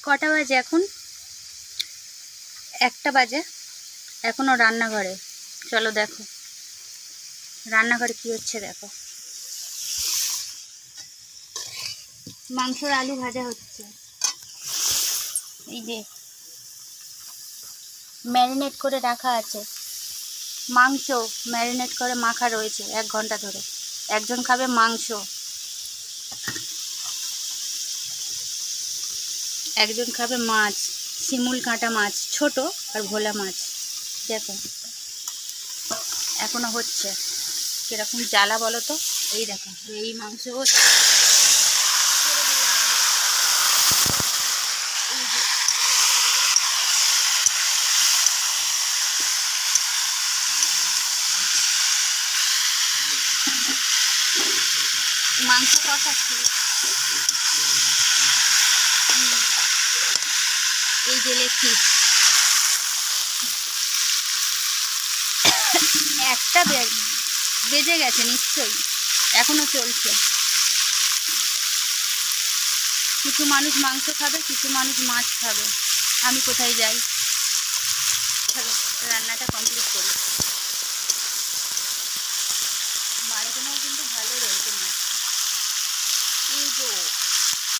কটা বাজে এখন? 1টা বাজে। এখনো রান্নাঘরে। চলো দেখো রান্নাঘরে কি হচ্ছে। দেখো মাংসর আলু ভাজা হচ্ছে। এই যে ম্যারিনেট করে রাখা আছে মাংস, ম্যারিনেট করে মাখা রয়েছে 1 ঘন্টা ধরে। একজন খাবে মাংস, একজন খাবে মাছ, শিমুল কাঁটা মাছ, ছোট আর ভোলা মাছ। দেখো এখনো হচ্ছে। কিরকম জ্বালা বলো তো। এই দেখো এই মাংস হচ্ছে। এই যে মাংস কষাচ্ছি। এই যে লেগ পিস। 1টা বেজে গেছে নিশ্চয়ই, এখনো চলছে। কিছু মানুষ মাংস খাবে, কিছু মানুষ মাছ খাবে। আমি কোথায় যাই? চলো রান্নাটা কমপ্লিট করি।